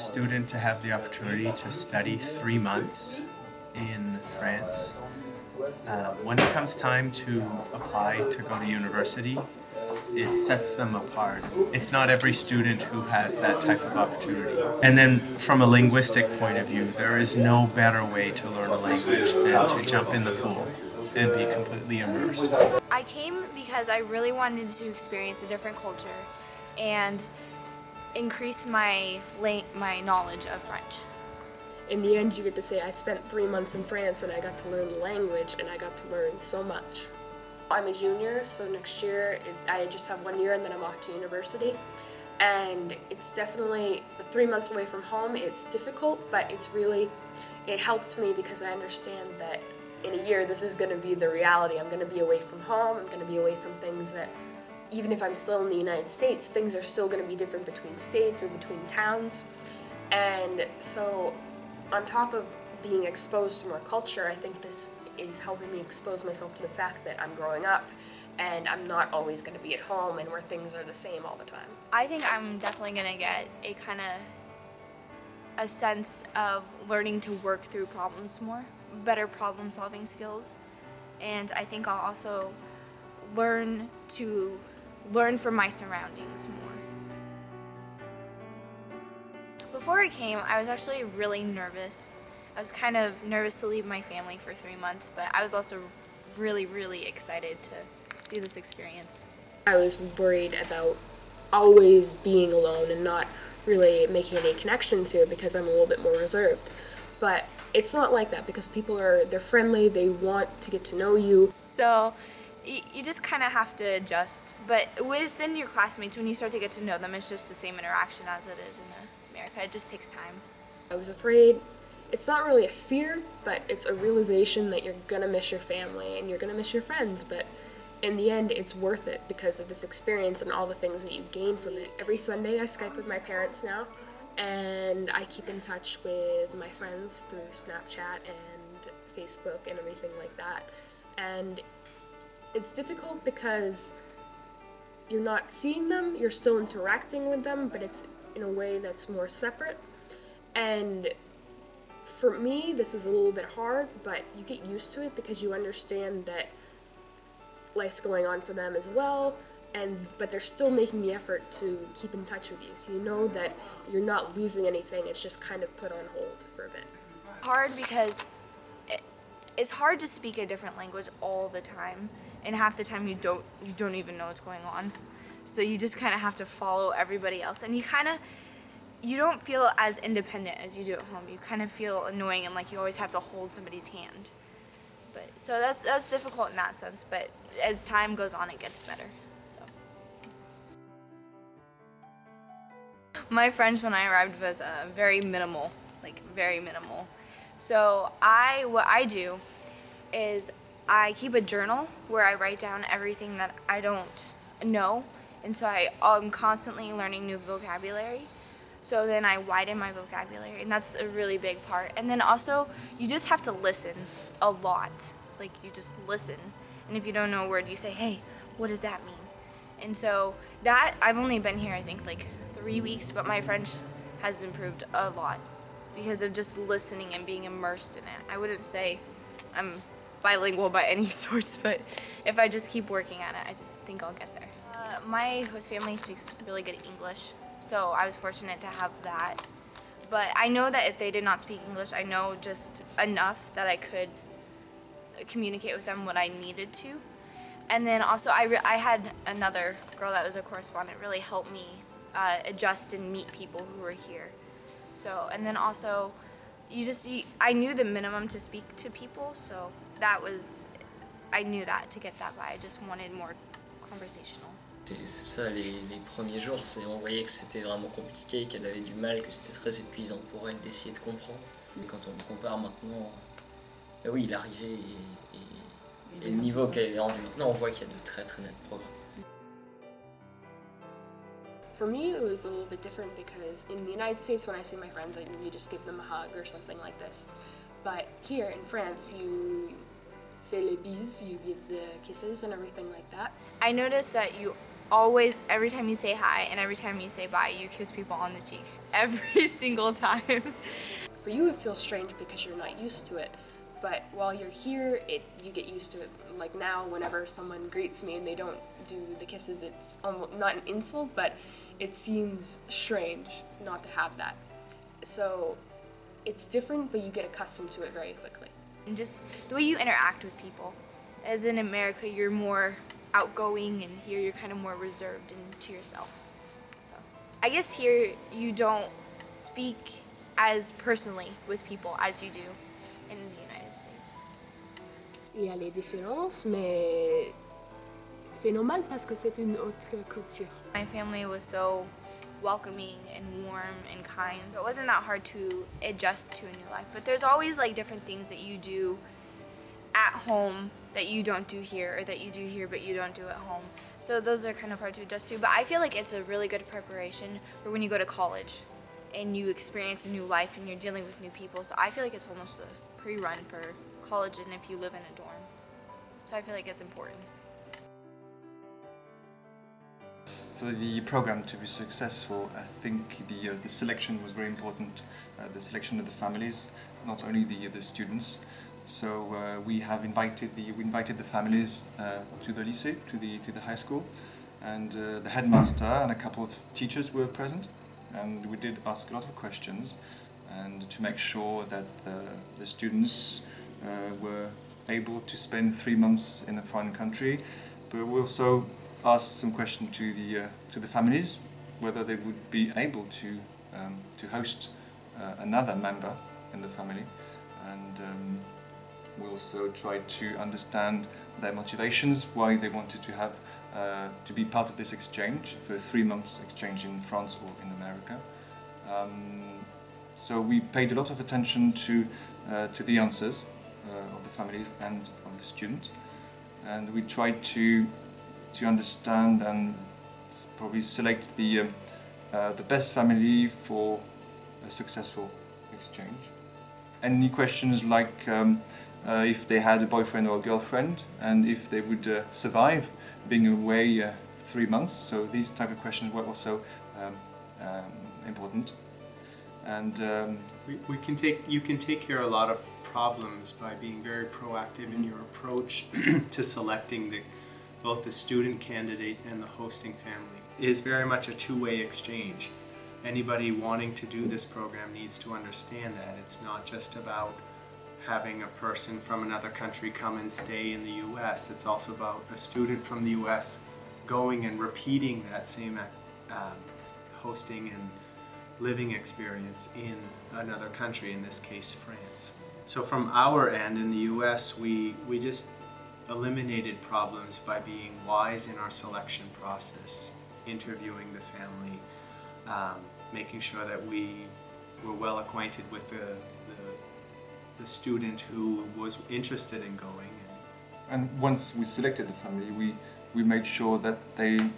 student to have the opportunity to study 3 months in France. When it comes time to apply to go to university, it sets them apart. It's not every student who has that type of opportunity. And then from a linguistic point of view, there is no better way to learn a language than to jump in the pool and be completely immersed. I came because I really wanted to experience a different culture and increase my knowledge of French. In the end, you get to say I spent 3 months in France and I got to learn the language and I got to learn so much. I'm a junior, so next year I just have 1 year and then I'm off to university. And it's definitely 3 months away from home. It's difficult, but it helps me because I understand that in a year this is going to be the reality. I'm going to be away from home, I'm going to be away from things that, even if I'm still in the United States, things are still going to be different between states or between towns. And so on top of being exposed to more culture, I think this is helping me expose myself to the fact that I'm growing up and I'm not always going to be at home and where things are the same all the time. I think I'm definitely going to get a sense of learning to work through problems more, better problem solving skills, and I think I'll also learn from my surroundings more. Before I came, I was actually really nervous. I was kind of nervous to leave my family for 3 months, but I was also really, really excited to do this experience. I was worried about always being alone and not really making any connections here because I'm a little bit more reserved. But it's not like that because they're friendly, they want to get to know you. So you just kind of have to adjust. But within your classmates, when you start to get to know them, it's just the same interaction as it is in America. It just takes time. I was afraid. It's not really a fear, but it's a realization that you're gonna miss your family and you're gonna miss your friends, but in the end it's worth it because of this experience and all the things that you gain from it. Every Sunday I Skype with my parents now, and I keep in touch with my friends through Snapchat and Facebook and everything like that. And it's difficult because you're not seeing them, you're still interacting with them, but it's in a way that's more separate. And for me, this was a little bit hard, but you get used to it because you understand that life's going on for them as well, but they're still making the effort to keep in touch with you. So you know that you're not losing anything, it's just kind of put on hold for a bit. Hard because it's hard to speak a different language all the time, and half the time you don't even know what's going on. So you just kind of have to follow everybody else, and you don't feel as independent as you do at home. You kind of feel annoying and like you always have to hold somebody's hand. So that's difficult in that sense, but as time goes on, it gets better. So my French when I arrived was very minimal, very minimal. So what I do is I keep a journal where I write down everything that I don't know, and so I'm constantly learning new vocabulary. So then I widen my vocabulary, and that's a really big part. And then also, you just have to listen a lot. You just listen. And if you don't know a word, you say, hey, what does that mean? And so I've only been here, I think, 3 weeks, but my French has improved a lot because of just listening and being immersed in it. I wouldn't say I'm bilingual by any source, but if I just keep working at it, I think I'll get there. My host family speaks really good English, so I was fortunate to have that. But I know that if they did not speak English, I know just enough that I could communicate with them what I needed to. And then also I had another girl that was a correspondent really help me adjust and meet people who were here. So, and then also I knew the minimum to speak to people, so I knew that to get that by. I just wanted more conversational. C'est ça, les premiers jours, on voyait que c'était vraiment compliqué, qu'elle avait du mal, que c'était très épuisant pour elle d'essayer de comprendre. Mais quand on compare maintenant, oui, l'arrivée et le niveau qu'elle est rendu maintenant, on voit qu'il y a de très très nets progrès. For me, it was a little bit different because in the United States, when I see my friends, I usually just give them a hug or something like this. But here in France, you fais les bises, you give the kisses and everything like that. I noticed that always, every time you say hi and every time you say bye, you kiss people on the cheek. Every single time. For you it feels strange because you're not used to it, but while you're here, you get used to it. Like now, whenever someone greets me and they don't do the kisses, it's almost not an insult, but it seems strange not to have that. So it's different, but you get accustomed to it very quickly. And just the way you interact with people. As in America, you're more outgoing, and here you're kind of more reserved and to yourself. So I guess here you don't speak as personally with people as you do in the United States. Il y a les différences, mais c'est normal parce que c'est une autre culture. My family was so welcoming and warm and kind, so it wasn't that hard to adjust to a new life. But there's always like different things that you do at home that you don't do here, or that you do here but you don't do at home. So those are kind of hard to adjust to, but I feel like it's a really good preparation for when you go to college and you experience a new life and you're dealing with new people. So I feel like it's almost a pre-run for college, and if you live in a dorm. So I feel like it's important. For the program to be successful, I think the selection was very important. The selection of the families, not only the students. So we invited the families to the lycée, to the high school, and the headmaster and a couple of teachers were present, and we did ask a lot of questions, and to make sure that the students were able to spend 3 months in a foreign country. But we also asked some questions to the families, whether they would be able to host another member in the family, and we also tried to understand their motivations, why they wanted to have to be part of this exchange, for 3 months exchange in France or in America. So we paid a lot of attention to the answers of the families and of the students, and we tried to understand and probably select the best family for a successful exchange. Any questions like if they had a boyfriend or a girlfriend, and if they would survive being away 3 months. So these type of questions were also important. And you can take care of a lot of problems by being very proactive in your approach to selecting both the student candidate and the hosting family. It is very much a two-way exchange. Anybody wanting to do this program needs to understand that it's not just about having a person from another country come and stay in the US. It's also about a student from the US going and repeating that same hosting and living experience in another country, in this case France. So from our end in the US, we just eliminated problems by being wise in our selection process, interviewing the family, making sure that we were well acquainted with the student who was interested in going. And once we selected the family, we made sure that they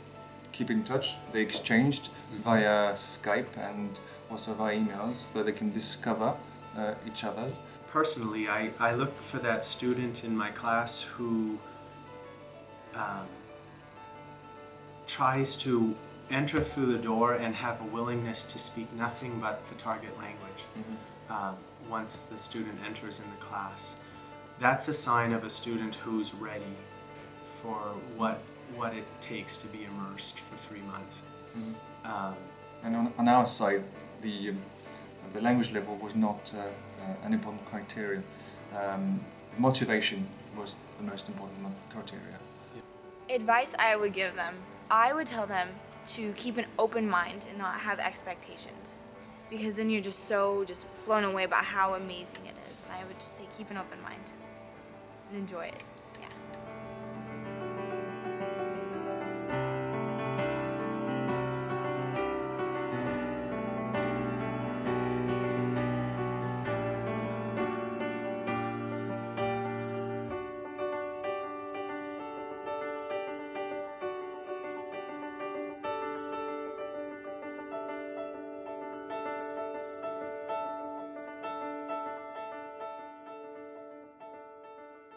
keep in touch, they exchanged via Skype and also via emails, so they can discover each other. Personally, I look for that student in my class who tries to enter through the door and have a willingness to speak nothing but the target language. Once the student enters in the class. That's a sign of a student who's ready for what it takes to be immersed for 3 months. And on our side, the language level was not an important criteria. Motivation was the most important criteria. Advice I would give them, I would tell them to keep an open mind and not have expectations, because then you're just blown away by how amazing it is. And I would just say keep an open mind and enjoy it.